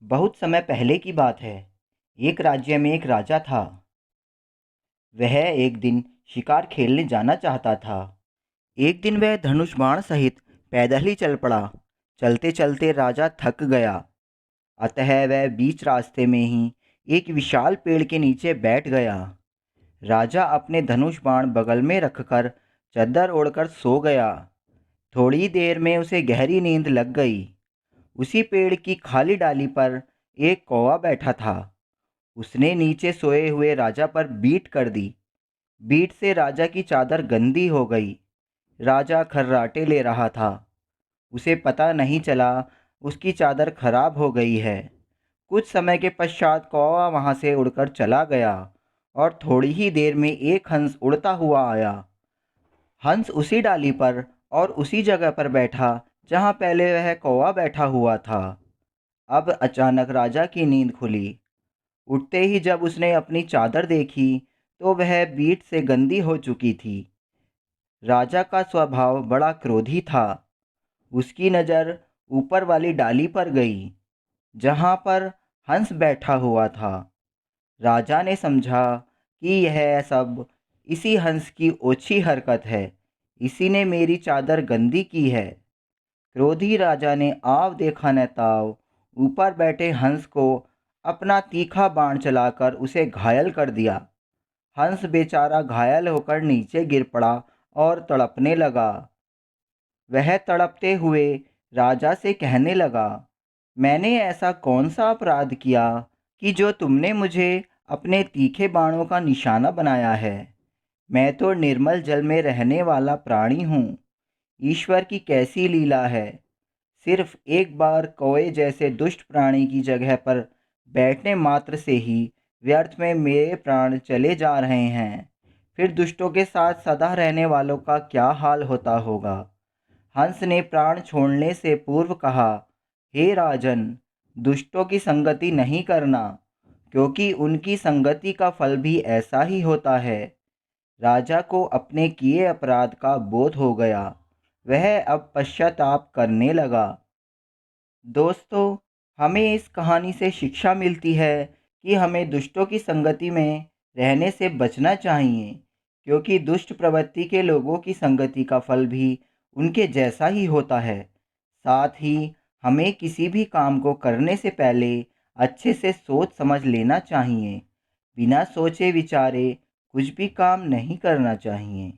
बहुत समय पहले की बात है। एक राज्य में एक राजा था। वह एक दिन शिकार खेलने जाना चाहता था। एक दिन वह धनुष बाण सहित पैदल ही चल पड़ा। चलते चलते राजा थक गया। अतः वह बीच रास्ते में ही एक विशाल पेड़ के नीचे बैठ गया। राजा अपने धनुष बाण बगल में रखकर चद्दर ओढ़कर सो गया। थोड़ी देर में उसे गहरी नींद लग गई। उसी पेड़ की खाली डाली पर एक कौवा बैठा था। उसने नीचे सोए हुए राजा पर बीट कर दी। बीट से राजा की चादर गंदी हो गई। राजा खर्राटे ले रहा था। उसे पता नहीं चला उसकी चादर खराब हो गई है। कुछ समय के पश्चात कौवा वहां से उड़कर चला गया और थोड़ी ही देर में एक हंस उड़ता हुआ आया। हंस उसी डाली पर और उसी जगह पर बैठा जहां पहले वह कौवा बैठा हुआ था। अब अचानक राजा की नींद खुली। उठते ही जब उसने अपनी चादर देखी तो वह बीट से गंदी हो चुकी थी। राजा का स्वभाव बड़ा क्रोधी था। उसकी नज़र ऊपर वाली डाली पर गई जहां पर हंस बैठा हुआ था। राजा ने समझा कि यह सब इसी हंस की ओछी हरकत है। इसी ने मेरी चादर गंदी की है। क्रोधी राजा ने आव देखा न ताव ऊपर बैठे हंस को अपना तीखा बाण चलाकर उसे घायल कर दिया। हंस बेचारा घायल होकर नीचे गिर पड़ा और तड़पने लगा। वह तड़पते हुए राजा से कहने लगा, मैंने ऐसा कौन सा अपराध किया कि जो तुमने मुझे अपने तीखे बाणों का निशाना बनाया है। मैं तो निर्मल जल में रहने वाला प्राणी हूँ। ईश्वर की कैसी लीला है। सिर्फ एक बार कौए जैसे दुष्ट प्राणी की जगह पर बैठने मात्र से ही व्यर्थ में मेरे प्राण चले जा रहे हैं। फिर दुष्टों के साथ सदा रहने वालों का क्या हाल होता होगा। हंस ने प्राण छोड़ने से पूर्व कहा, हे राजन, दुष्टों की संगति नहीं करना, क्योंकि उनकी संगति का फल भी ऐसा ही होता है। राजा को अपने किए अपराध का बोध हो गया। वह अब पश्चाताप करने लगा। दोस्तों, हमें इस कहानी से शिक्षा मिलती है कि हमें दुष्टों की संगति में रहने से बचना चाहिए, क्योंकि दुष्ट प्रवृत्ति के लोगों की संगति का फल भी उनके जैसा ही होता है। साथ ही हमें किसी भी काम को करने से पहले अच्छे से सोच समझ लेना चाहिए। बिना सोचे विचारे कुछ भी काम नहीं करना चाहिए।